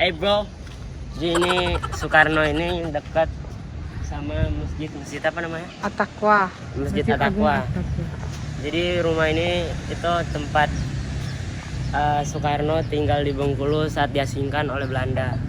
Bro, jadi ini Soekarno ini dekat sama masjid apa namanya? At-Taqwa. Masjid At-Taqwa. Jadi rumah ini itu tempat Soekarno tinggal di Bengkulu saat diasingkan oleh Belanda.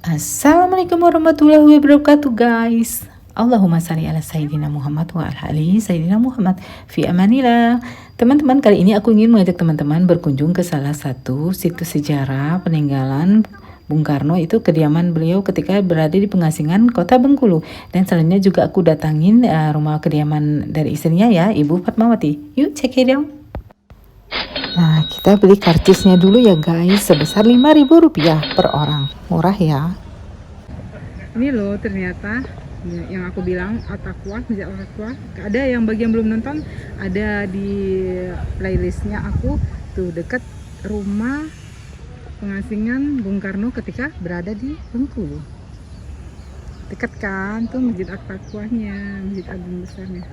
Assalamualaikum warahmatullahi wabarakatuh guys. Allahumma salli ala Sayyidina Muhammad wa ala ali Sayyidina Muhammad fi amanillah. Teman-teman, kali ini aku ingin mengajak teman-teman berkunjung ke salah satu situs sejarah peninggalan Bung Karno, itu kediaman beliau ketika berada di pengasingan kota Bengkulu. Dan selanjutnya juga aku datangin rumah kediaman dari istrinya ya, Ibu Fatmawati. Yuk check it out. Nah, kita beli karcisnya dulu ya guys, sebesar Rp5.000 per orang. Murah ya. Ini loh ternyata yang aku bilang At-Taqwa, Masjid At-Taqwa. Ada yang bagi yang belum nonton, ada di playlistnya aku tuh, dekat rumah pengasingan Bung Karno ketika berada di Bengkulu. Dekat kan tuh Masjid At-Taqwanya, Masjid Agung besarnya.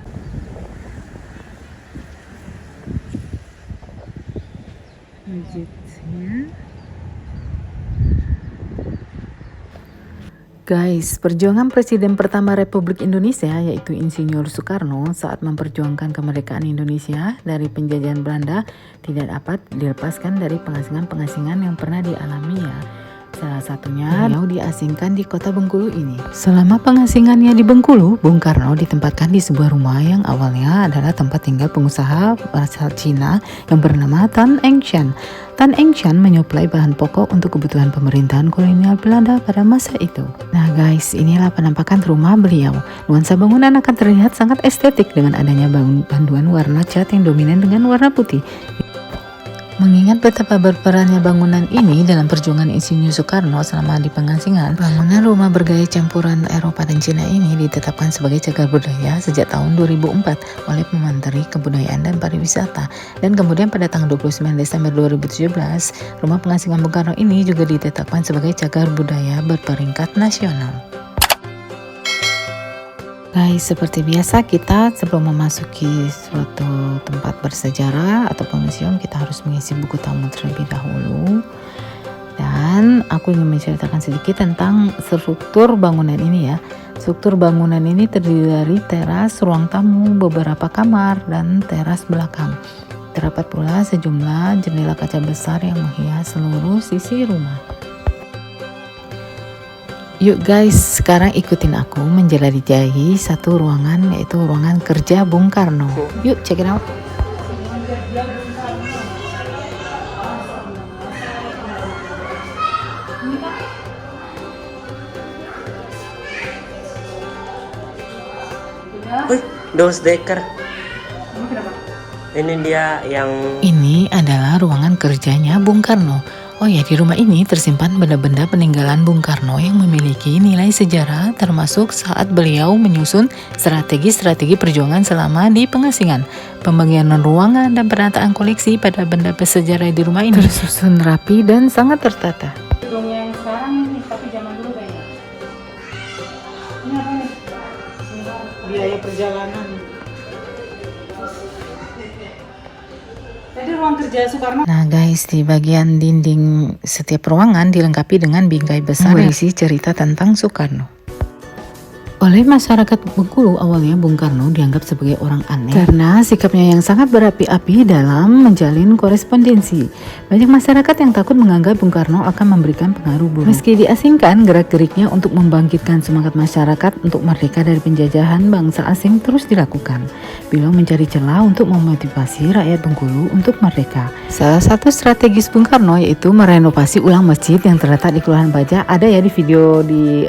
Masjidnya. Guys, perjuangan Presiden pertama Republik Indonesia yaitu Insinyur Soekarno saat memperjuangkan kemerdekaan Indonesia dari penjajahan Belanda tidak dapat dilepaskan dari pengasingan-pengasingan yang pernah dialaminya. Salah satunya beliau diasingkan di kota Bengkulu ini. Selama pengasingannya di Bengkulu, Bung Karno ditempatkan di sebuah rumah yang awalnya adalah tempat tinggal pengusaha asal Cina yang bernama Tan Eng Sian. Tan Eng Sian menyuplai bahan pokok untuk kebutuhan pemerintahan kolonial Belanda pada masa itu. Nah guys, inilah penampakan rumah beliau. Nuansa bangunan akan terlihat sangat estetik dengan adanya banduan warna cat yang dominan dengan warna putih. Mengingat betapa berperannya bangunan ini dalam perjuangan Insinyur Soekarno selama di pengasingan, bangunan rumah bergaya campuran Eropa dan Cina ini ditetapkan sebagai cagar budaya sejak tahun 2004 oleh Menteri Kebudayaan dan Pariwisata. Dan kemudian pada tanggal 29 Desember 2017, rumah pengasingan Bung Karno ini juga ditetapkan sebagai cagar budaya berperingkat nasional. Guys, seperti biasa kita sebelum memasuki suatu tempat bersejarah ataupun museum, kita harus mengisi buku tamu terlebih dahulu. Dan aku ingin menceritakan sedikit tentang struktur bangunan ini ya. Struktur bangunan ini terdiri dari teras, ruang tamu, beberapa kamar, dan teras belakang. Terdapat pula sejumlah jendela kaca besar yang menghias seluruh sisi rumah. Yuk guys, sekarang ikutin aku menjelajahi satu ruangan, yaitu ruangan kerja Bung Karno. Yuk check it out. Wih, dos deker. Ini dia yang... Ini adalah ruangan kerjanya Bung Karno. Oh ya, di rumah ini tersimpan benda-benda peninggalan Bung Karno yang memiliki nilai sejarah, termasuk saat beliau menyusun strategi-strategi perjuangan selama di pengasingan. Pembagian ruangan dan penataan koleksi pada benda bersejarah di rumah ini tersusun rapi dan sangat tertata. Gedung yang sekarang ini, tapi zaman dulu kayaknya. Ini apa nih? Biaya perjalanan. Tadi ruang kerja Soekarno. Nah guys, di bagian dinding setiap ruangan dilengkapi dengan bingkai besar berisi cerita tentang Soekarno. Oleh masyarakat Bengkulu, awalnya Bung Karno dianggap sebagai orang aneh karena sikapnya yang sangat berapi-api dalam menjalin korespondensi. Banyak masyarakat yang takut menganggap Bung Karno akan memberikan pengaruh buruk. Meski diasingkan, gerak-geriknya untuk membangkitkan semangat masyarakat untuk merdeka dari penjajahan bangsa asing terus dilakukan. Beliau mencari celah untuk memotivasi rakyat Bengkulu untuk merdeka. Salah satu strategis Bung Karno yaitu merenovasi ulang masjid yang terletak di Kelurahan Baja. Ada ya di video di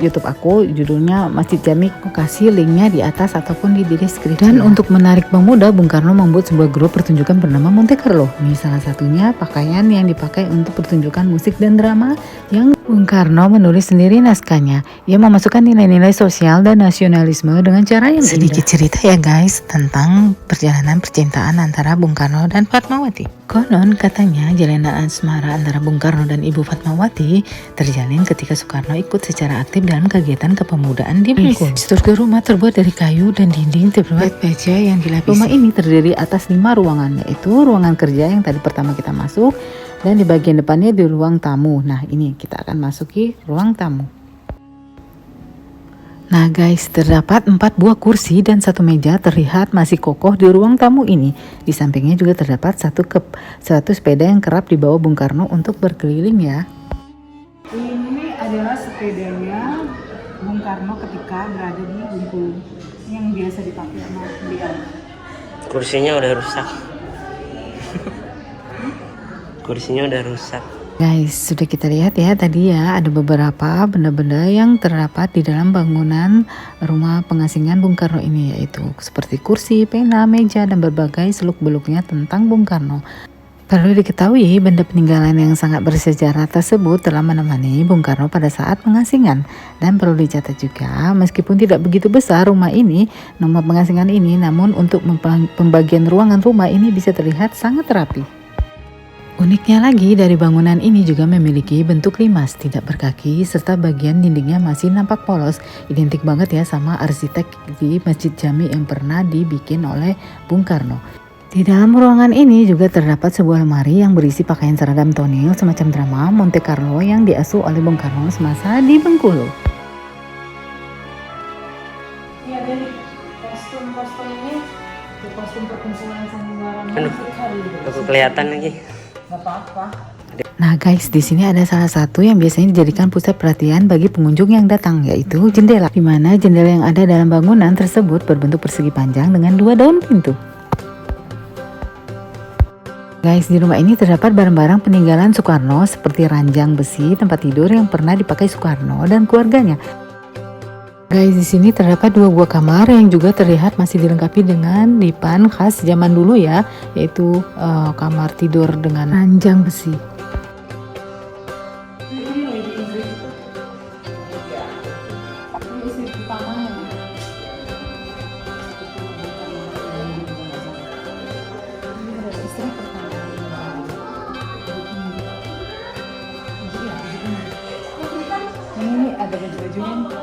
YouTube aku, judulnya Masjid Jami. Aku kasih linknya di atas ataupun di deskripsi. Dan untuk menarik pemuda, Bung Karno membuat sebuah grup pertunjukan bernama Monte Carlo. Ini salah satunya pakaian yang dipakai untuk pertunjukan musik dan drama yang Bung Karno menulis sendiri naskahnya. Ia memasukkan nilai-nilai sosial dan nasionalisme dengan cara yang sedikit cerita ya guys tentang perjalanan percintaan antara Bung Karno dan Fatmawati. Konon katanya jalinan asmara antara Bung Karno dan Ibu Fatmawati terjalin ketika Soekarno ikut secara aktif dalam kegiatan kepemudaan di Bengkulu. Struktur rumah terbuat dari kayu dan dinding terbuat baja yang dilapisi. Rumah ini terdiri atas 5 ruangan, yaitu ruangan kerja yang tadi pertama kita masuk, dan di bagian depannya di ruang tamu. Nah ini kita akan masuki ruang tamu. Nah guys, terdapat 4 buah kursi dan 1 meja terlihat masih kokoh di ruang tamu ini. Di sampingnya juga terdapat satu sepeda yang kerap dibawa Bung Karno untuk berkeliling ya. Ini adalah sepedanya Bung Karno ketika berada di Bengkulu yang biasa dipakai sama beliau. Kursinya udah rusak. Kursinya udah rusak. Guys, sudah kita lihat ya tadi ya, ada beberapa benda-benda yang terdapat di dalam bangunan rumah pengasingan Bung Karno ini, yaitu seperti kursi, pena, meja, dan berbagai seluk-beluknya tentang Bung Karno. Perlu diketahui, benda peninggalan yang sangat bersejarah tersebut telah menemani Bung Karno pada saat pengasingan. Dan perlu dicatat juga, meskipun tidak begitu besar rumah pengasingan ini, namun untuk pembagian ruangan rumah ini bisa terlihat sangat rapi. Uniknya lagi, dari bangunan ini juga memiliki bentuk limas, tidak berkaki, serta bagian dindingnya masih nampak polos. Identik banget ya sama arsitek di Masjid Jami yang pernah dibikin oleh Bung Karno. Di dalam ruangan ini juga terdapat sebuah lemari yang berisi pakaian seragam tonil semacam drama Monte Carlo yang diasuh oleh Bung Karno semasa di Bengkulu. Iya, dari kostum-kostum ini, kostum perkumpulan sandiwara Aduh, musik hari ini. aku kelihatan lagi. Gak apa-apa. Nah guys, di sini ada salah satu yang biasanya dijadikan pusat perhatian bagi pengunjung yang datang, yaitu jendela. Di mana jendela yang ada dalam bangunan tersebut berbentuk persegi panjang dengan 2 daun pintu. Guys, di rumah ini terdapat barang-barang peninggalan Soekarno seperti ranjang besi tempat tidur yang pernah dipakai Soekarno dan keluarganya. Guys, di sini terdapat 2 buah kamar yang juga terlihat masih dilengkapi dengan dipan khas zaman dulu ya, yaitu kamar tidur dengan ranjang besi. Ini ada baju-bajunya.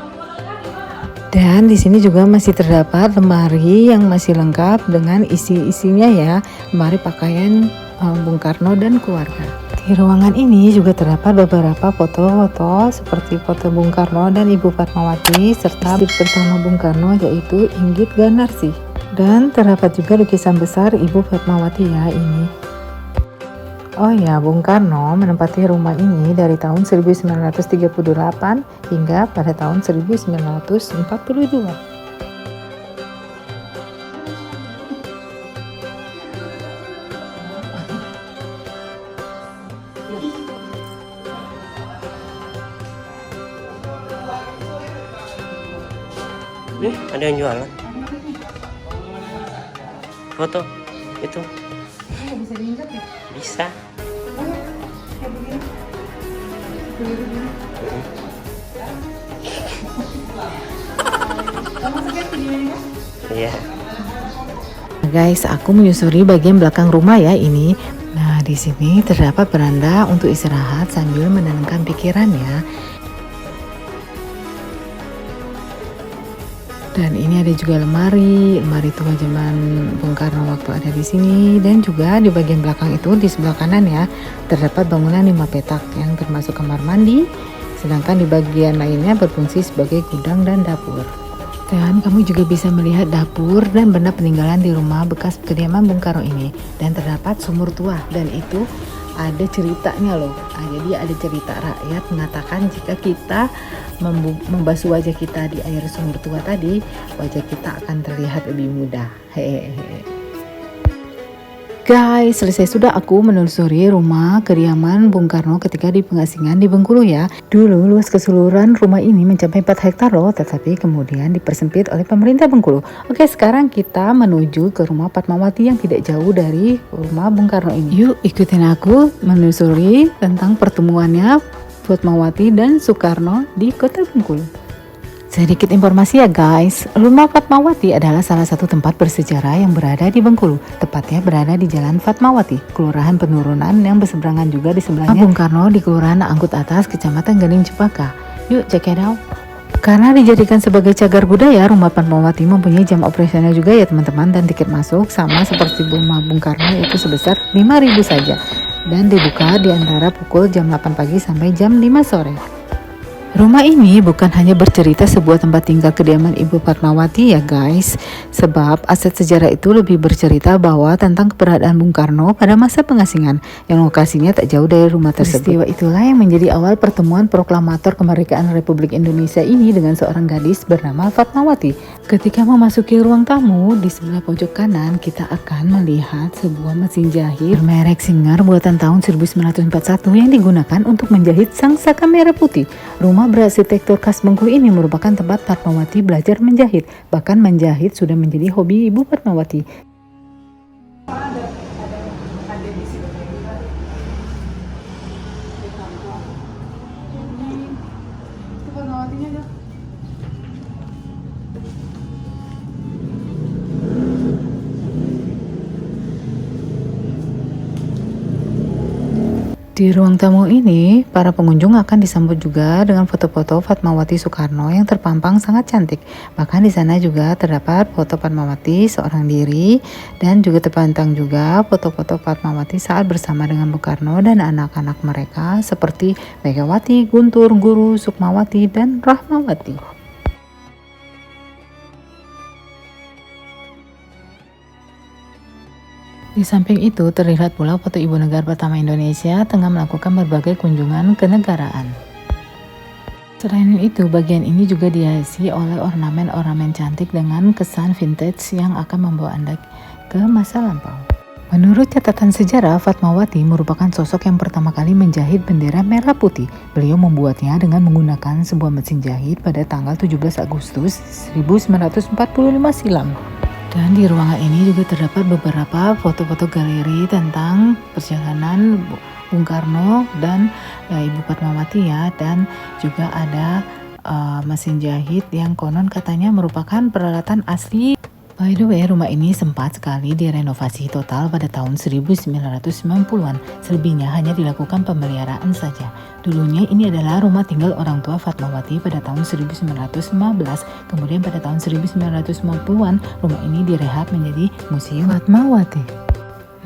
Dan di sini juga masih terdapat lemari yang masih lengkap dengan isi-isinya ya, lemari pakaian Bung Karno dan keluarga. Di ruangan ini juga terdapat beberapa foto-foto seperti foto Bung Karno dan Ibu Fatmawati serta istri pertama Bung Karno yaitu Inggit Ganarsi. Dan terdapat juga lukisan besar Ibu Fatmawati ya ini. Oh ya, Bung Karno menempati rumah ini dari tahun 1938 hingga pada tahun 1942. Nih, ada yang jualan. Foto itu Bisa diinjak ya? bisa. Kayak begini. Iya. Guys, aku menyusuri bagian belakang rumah ya ini. Nah, di sini terdapat beranda untuk istirahat sambil menenangkan pikiran ya. Dan ini ada juga lemari tua zaman Bung Karno waktu ada di sini. Dan juga di bagian belakang itu di sebelah kanan ya terdapat bangunan 5 petak yang termasuk kamar mandi. Sedangkan di bagian lainnya berfungsi sebagai gudang dan dapur. Dan kamu juga bisa melihat dapur dan benda peninggalan di rumah bekas kediaman Bung Karno ini. Dan terdapat sumur tua dan itu ada ceritanya loh. Jadi ada cerita rakyat mengatakan jika kita membasuh wajah kita di air sumur tua tadi, wajah kita akan terlihat lebih muda. Hehehe. Guys, selesai sudah aku menelusuri rumah kediaman Bung Karno ketika di pengasingan di Bengkulu ya. Dulu luas keseluruhan rumah ini mencapai 4 hektar loh, tetapi kemudian dipersempit oleh pemerintah Bengkulu. Oke, sekarang kita menuju ke rumah Fatmawati yang tidak jauh dari rumah Bung Karno ini. Yuk ikutin aku menelusuri tentang pertemuannya Fatmawati dan Soekarno di kota Bengkulu. Sedikit informasi ya guys, rumah Fatmawati adalah salah satu tempat bersejarah yang berada di Bengkulu. Tepatnya berada di Jalan Fatmawati, Kelurahan Penurunan yang berseberangan juga di sebelahnya Bung Karno di Kelurahan Angkut Atas, Kecamatan Gading Cepaka. Yuk check it out. Karena dijadikan sebagai cagar budaya, rumah Fatmawati mempunyai jam operasional juga ya teman-teman, dan tiket masuk sama seperti rumah Bung Karno itu sebesar 5.000 saja dan dibuka di antara pukul jam 8 pagi sampai jam 5 sore. Rumah ini bukan hanya bercerita sebuah tempat tinggal kediaman Ibu Fatmawati ya guys, sebab aset sejarah itu lebih bercerita bahwa tentang keberadaan Bung Karno pada masa pengasingan yang lokasinya tak jauh dari rumah tersebut. Peristiwa itulah yang menjadi awal pertemuan proklamator kemerdekaan Republik Indonesia ini dengan seorang gadis bernama Fatmawati. Ketika memasuki ruang tamu, di sebelah pojok kanan kita akan melihat sebuah mesin jahit merek Singer buatan tahun 1941 yang digunakan untuk menjahit sangsaka merah putih. Rumah berarsitektur khas Bengkulu ini merupakan tempat Fatmawati belajar menjahit. Bahkan menjahit sudah menjadi hobi Ibu Fatmawati. Di ruang tamu ini, para pengunjung akan disambut juga dengan foto-foto Fatmawati Soekarno yang terpampang sangat cantik. Bahkan di sana juga terdapat foto Fatmawati seorang diri dan juga terpantang juga foto-foto Fatmawati saat bersama dengan Bung Karno dan anak-anak mereka seperti Megawati, Guntur, Guru, Sukmawati, dan Rahmawati. Di samping itu terlihat pula foto Ibu Negara pertama Indonesia tengah melakukan berbagai kunjungan kenegaraan. Selain itu, bagian ini juga dihiasi oleh ornamen-ornamen cantik dengan kesan vintage yang akan membawa Anda ke masa lampau. Menurut catatan sejarah, Fatmawati merupakan sosok yang pertama kali menjahit bendera merah putih. Beliau membuatnya dengan menggunakan sebuah mesin jahit pada tanggal 17 Agustus 1945 silam. Dan di ruangan ini juga terdapat beberapa foto-foto galeri tentang perjalanan Bung Karno dan Ibu Fatmawati ya, dan juga ada mesin jahit yang konon katanya merupakan peralatan asli. By the way, rumah ini sempat sekali direnovasi total pada tahun 1990-an. Selebihnya hanya dilakukan pemeliharaan saja. Dulunya ini adalah rumah tinggal orang tua Fatmawati pada tahun 1915. Kemudian pada tahun 1950-an, rumah ini direhab menjadi Museum Fatmawati.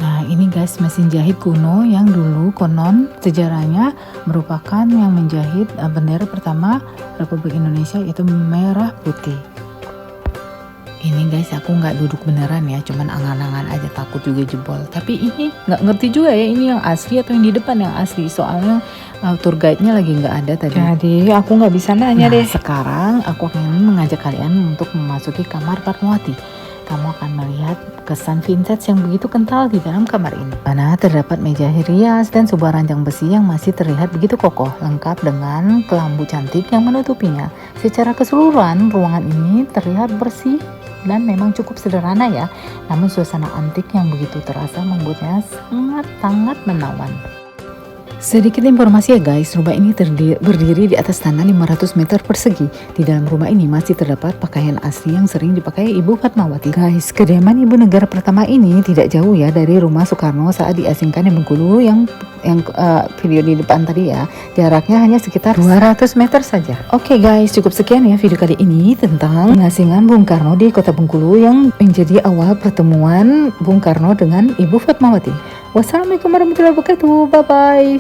Nah ini guys, mesin jahit kuno yang dulu konon sejarahnya merupakan yang menjahit bendera pertama Republik Indonesia, yaitu merah putih. Ini guys, aku nggak duduk beneran ya, cuman angan-angan aja, takut juga jebol. Tapi ini nggak ngerti juga ya, ini yang asli atau yang di depan yang asli, soalnya tour guide-nya lagi nggak ada tadi. Jadi aku nggak bisa nanya deh. Sekarang aku akan mengajak kalian untuk memasuki kamar Fatmawati. Kamu akan melihat kesan vintage yang begitu kental di dalam kamar ini. Mana terdapat meja hias dan sebuah ranjang besi yang masih terlihat begitu kokoh, lengkap dengan kelambu cantik yang menutupinya. Secara keseluruhan, ruangan ini terlihat bersih dan memang cukup sederhana ya, namun suasana antik yang begitu terasa membuatnya sangat menawan. Sedikit informasi ya guys, rumah ini berdiri di atas tanah 500 meter persegi. Di dalam rumah ini masih terdapat pakaian asli yang sering dipakai Ibu Fatmawati. Guys, kediaman Ibu Negara pertama ini tidak jauh ya dari rumah Soekarno saat diasingkan di Bengkulu yang video di depan tadi ya. Jaraknya hanya sekitar 200 meter saja. Oke guys, cukup sekian ya video kali ini tentang pengasingan Bung Karno di kota Bengkulu yang menjadi awal pertemuan Bung Karno dengan Ibu Fatmawati. Wassalamualaikum warahmatullahi wabarakatuh. Bye bye.